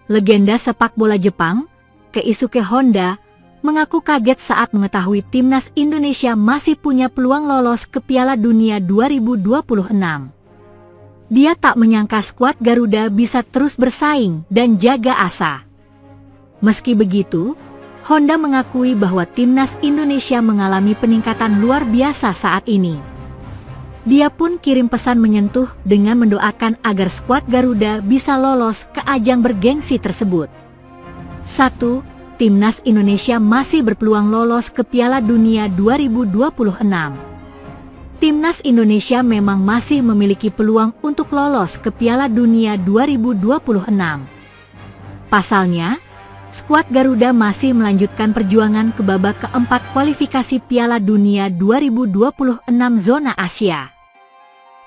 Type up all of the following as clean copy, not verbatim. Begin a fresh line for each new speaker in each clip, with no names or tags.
legenda sepak bola Jepang, Keisuke Honda, mengaku kaget saat mengetahui timnas Indonesia masih punya peluang lolos ke Piala Dunia 2026. Dia tak menyangka skuad Garuda bisa terus bersaing dan jaga asa. Meski begitu, Honda mengakui bahwa timnas Indonesia mengalami peningkatan luar biasa saat ini. Dia pun kirim pesan menyentuh dengan mendoakan agar skuad Garuda bisa lolos ke ajang bergengsi tersebut. 1. Timnas Indonesia masih berpeluang lolos ke Piala Dunia 2026. Timnas Indonesia memang masih memiliki peluang untuk lolos ke Piala Dunia 2026. Pasalnya, skuad Garuda masih melanjutkan perjuangan ke babak keempat kualifikasi Piala Dunia 2026 zona Asia.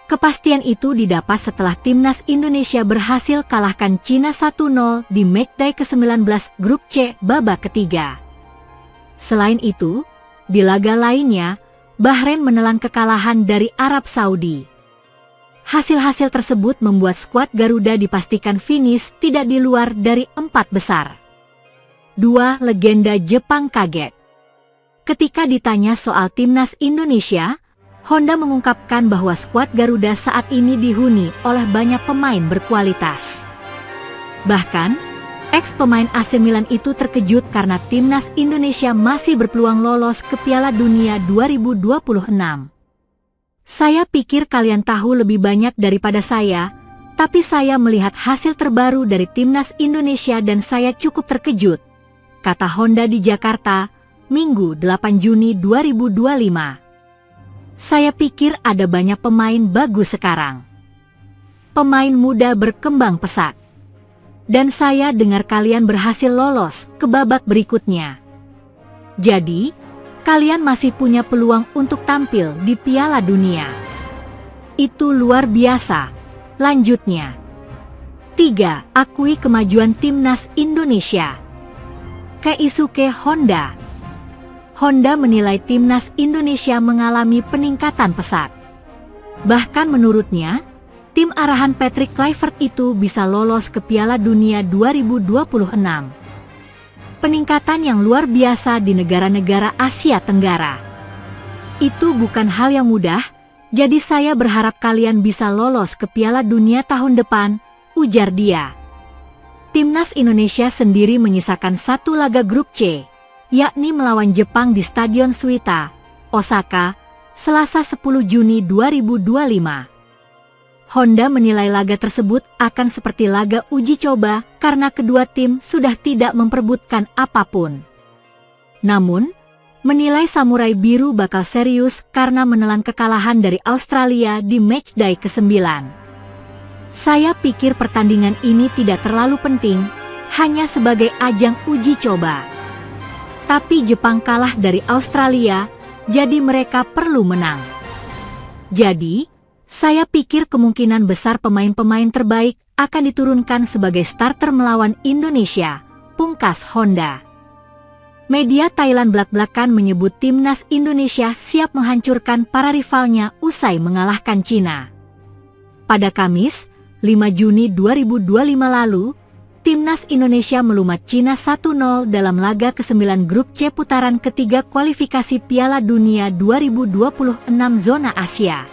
Kepastian itu didapat setelah timnas Indonesia berhasil kalahkan Cina 1-0 di matchday ke-19 grup C babak ketiga. Selain itu, di laga lainnya, Bahrain menelan kekalahan dari Arab Saudi. Hasil-hasil tersebut membuat skuad Garuda dipastikan finish tidak di luar dari 4 besar. 2. Legenda Jepang kaget. Ketika ditanya soal timnas Indonesia, Honda mengungkapkan bahwa skuad Garuda saat ini dihuni oleh banyak pemain berkualitas. Bahkan, ex-pemain AC Milan itu terkejut karena timnas Indonesia masih berpeluang lolos ke Piala Dunia 2026. Saya pikir kalian tahu lebih banyak daripada saya, tapi saya melihat hasil terbaru dari timnas Indonesia dan saya cukup terkejut, kata Honda di Jakarta, Minggu 8 Juni 2025. Saya pikir ada banyak pemain bagus sekarang. Pemain muda berkembang pesat. Dan saya dengar kalian berhasil lolos ke babak berikutnya. Jadi, kalian masih punya peluang untuk tampil di Piala Dunia. Itu luar biasa. Lanjutnya. 3. Akui kemajuan timnas Indonesia. Keisuke Honda. Honda menilai timnas Indonesia mengalami peningkatan pesat. Bahkan menurutnya, tim arahan Patrick Kluivert itu bisa lolos ke Piala Dunia 2026. Peningkatan yang luar biasa di negara-negara Asia Tenggara. Itu bukan hal yang mudah, jadi saya berharap kalian bisa lolos ke Piala Dunia tahun depan, ujar dia. Timnas Indonesia sendiri menyisakan satu laga grup C, yakni melawan Jepang di Stadion Suita, Osaka, Selasa 10 Juni 2025. Honda menilai laga tersebut akan seperti laga uji coba karena kedua tim sudah tidak memperebutkan apapun. Namun, menilai Samurai Biru bakal serius karena menelan kekalahan dari Australia di matchday ke-9. Saya pikir pertandingan ini tidak terlalu penting, hanya sebagai ajang uji coba. Tapi Jepang kalah dari Australia, jadi mereka perlu menang. Jadi, saya pikir kemungkinan besar pemain-pemain terbaik akan diturunkan sebagai starter melawan Indonesia, pungkas Honda. Media Thailand belak-belakan menyebut timnas Indonesia siap menghancurkan para rivalnya usai mengalahkan Cina. Pada Kamis, 5 Juni 2025 lalu, timnas Indonesia melumat Cina 1-0 dalam laga ke-9 grup C putaran ketiga kualifikasi Piala Dunia 2026 zona Asia.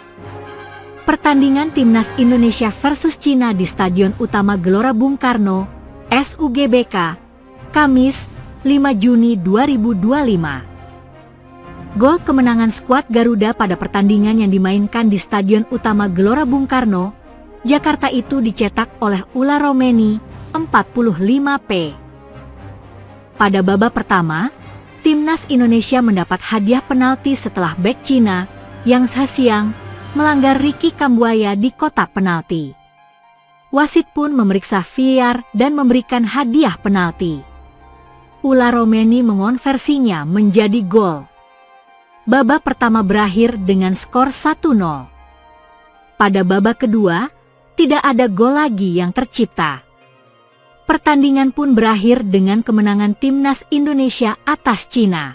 Pertandingan timnas Indonesia versus Cina di Stadion Utama Gelora Bung Karno, SUGBK, Kamis, 5 Juni 2025. Gol kemenangan skuad Garuda pada pertandingan yang dimainkan di Stadion Utama Gelora Bung Karno, Jakarta itu dicetak oleh Ula Romeni, 45p. Pada babak pertama, timnas Indonesia mendapat hadiah penalti setelah bek Cina, Yang Hsiang, melanggar Ricky Kambuaya di kotak penalti. Wasit pun memeriksa VAR dan memberikan hadiah penalti. Ula Romeni mengonversinya menjadi gol. Babak pertama berakhir dengan skor 1-0. Pada babak kedua, tidak ada gol lagi yang tercipta. Pertandingan pun berakhir dengan kemenangan timnas Indonesia atas Cina.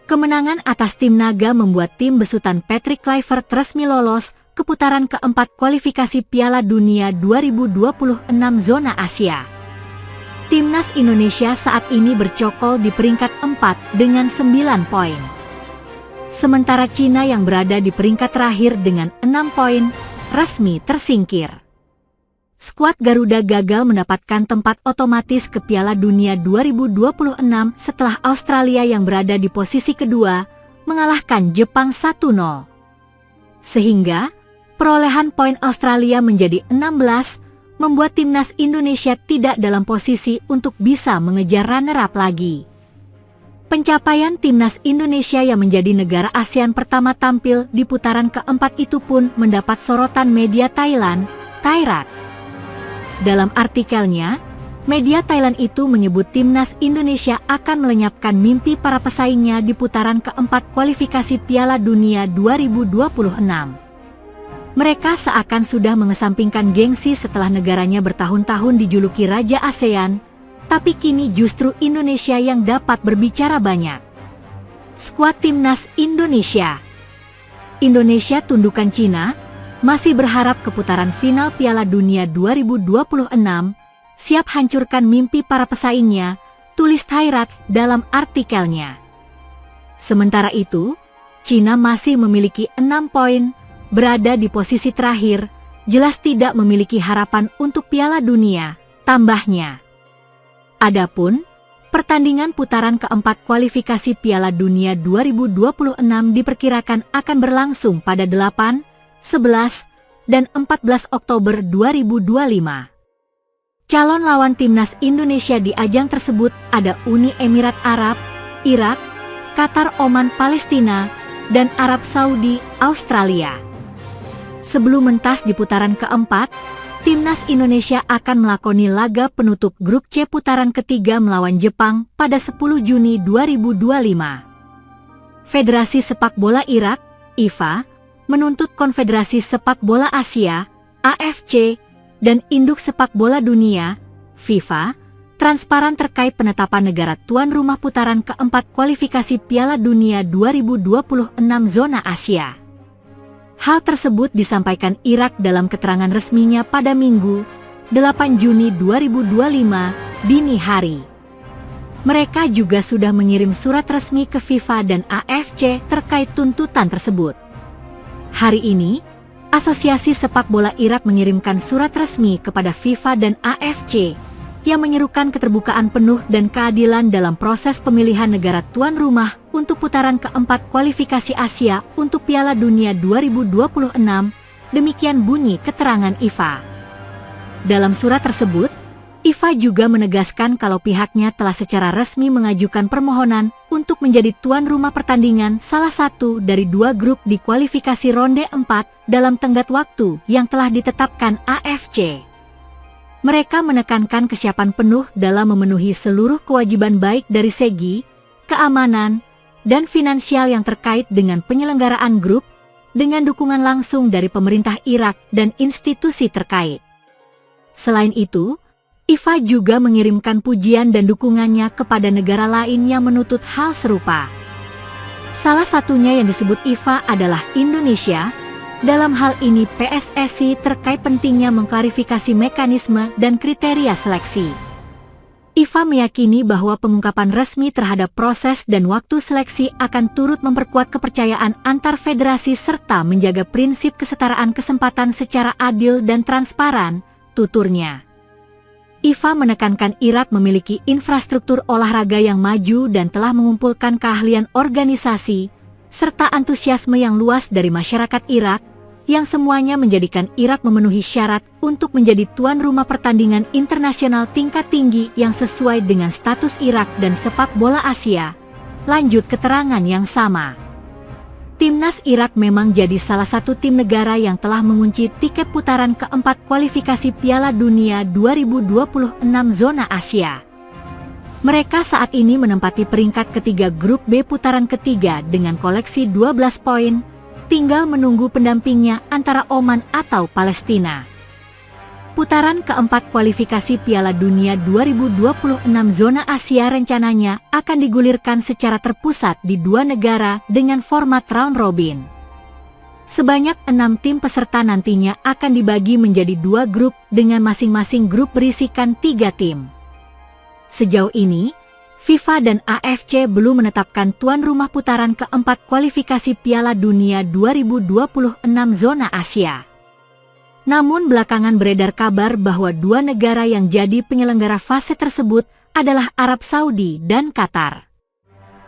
Kemenangan atas tim Naga membuat tim besutan Patrick Kluivert resmi lolos ke putaran keempat kualifikasi Piala Dunia 2026 zona Asia. Timnas Indonesia saat ini bercokol di peringkat 4 dengan 9 poin. Sementara Cina yang berada di peringkat terakhir dengan 6 poin, resmi tersingkir. Skuad Garuda gagal mendapatkan tempat otomatis ke Piala Dunia 2026 setelah Australia yang berada di posisi kedua mengalahkan Jepang 1-0. Sehingga, perolehan poin Australia menjadi 16, membuat Timnas Indonesia tidak dalam posisi untuk bisa mengejar runner-up lagi. Pencapaian Timnas Indonesia yang menjadi negara ASEAN pertama tampil di putaran keempat itu pun mendapat sorotan media Thailand, Thairat. Dalam artikelnya, media Thailand itu menyebut Timnas Indonesia akan melenyapkan mimpi para pesaingnya di putaran keempat kualifikasi Piala Dunia 2026. Mereka seakan sudah mengesampingkan gengsi setelah negaranya bertahun-tahun dijuluki Raja ASEAN, tapi kini justru Indonesia yang dapat berbicara banyak. Skuad Timnas Indonesia. Indonesia tundukan Cina masih berharap ke putaran final Piala Dunia 2026, siap hancurkan mimpi para pesaingnya, tulis Thairat dalam artikelnya. Sementara itu, Cina masih memiliki 6 poin, berada di posisi terakhir, jelas tidak memiliki harapan untuk Piala Dunia, tambahnya. Adapun, pertandingan putaran keempat kualifikasi Piala Dunia 2026 diperkirakan akan berlangsung pada 8, 11, dan 14 Oktober 2025. Calon lawan Timnas Indonesia di ajang tersebut ada Uni Emirat Arab, Irak, Qatar, Oman, Palestina, dan Arab Saudi, Australia. Sebelum mentas di putaran keempat, Timnas Indonesia akan melakoni laga penutup grup C putaran ketiga melawan Jepang pada 10 Juni 2025. Federasi Sepak Bola Irak, IFA, menuntut Konfederasi Sepak Bola Asia, AFC, dan Induk Sepak Bola Dunia, FIFA, transparan terkait penetapan negara tuan rumah putaran keempat kualifikasi Piala Dunia 2026 zona Asia. Hal tersebut disampaikan Irak dalam keterangan resminya pada Minggu, 8 Juni 2025, dini hari. Mereka juga sudah mengirim surat resmi ke FIFA dan AFC terkait tuntutan tersebut. Hari ini, Asosiasi Sepak Bola Irak mengirimkan surat resmi kepada FIFA dan AFC yang menyerukan keterbukaan penuh dan keadilan dalam proses pemilihan negara tuan rumah untuk putaran keempat kualifikasi Asia untuk Piala Dunia 2026, demikian bunyi keterangan IFA. Dalam surat tersebut, IFA juga menegaskan kalau pihaknya telah secara resmi mengajukan permohonan untuk menjadi tuan rumah pertandingan salah satu dari 2 grup di kualifikasi ronde 4 dalam tenggat waktu yang telah ditetapkan AFC. Mereka menekankan kesiapan penuh dalam memenuhi seluruh kewajiban baik dari segi keamanan dan finansial yang terkait dengan penyelenggaraan grup, dengan dukungan langsung dari pemerintah Irak dan institusi terkait. Selain itu, IFA juga mengirimkan pujian dan dukungannya kepada negara lain yang menuntut hal serupa. Salah satunya yang disebut IFA adalah Indonesia. Dalam hal ini PSSI terkait pentingnya mengklarifikasi mekanisme dan kriteria seleksi. IFA meyakini bahwa pengungkapan resmi terhadap proses dan waktu seleksi akan turut memperkuat kepercayaan antar federasi serta menjaga prinsip kesetaraan kesempatan secara adil dan transparan, tuturnya. IFA menekankan Irak memiliki infrastruktur olahraga yang maju dan telah mengumpulkan keahlian organisasi, serta antusiasme yang luas dari masyarakat Irak, yang semuanya menjadikan Irak memenuhi syarat untuk menjadi tuan rumah pertandingan internasional tingkat tinggi yang sesuai dengan status Irak dan sepak bola Asia. Lanjut keterangan yang sama. Timnas Irak memang jadi salah satu tim negara yang telah mengunci tiket putaran keempat kualifikasi Piala Dunia 2026 zona Asia. Mereka saat ini menempati peringkat ketiga grup B putaran ketiga dengan koleksi 12 poin, tinggal menunggu pendampingnya antara Oman atau Palestina. Putaran keempat kualifikasi Piala Dunia 2026 zona Asia rencananya akan digulirkan secara terpusat di 2 negara dengan format round robin. Sebanyak 6 tim peserta nantinya akan dibagi menjadi 2 grup dengan masing-masing grup berisikan 3 tim. Sejauh ini, FIFA dan AFC belum menetapkan tuan rumah putaran keempat kualifikasi Piala Dunia 2026 zona Asia. Namun belakangan beredar kabar bahwa dua negara yang jadi penyelenggara fase tersebut adalah Arab Saudi dan Qatar.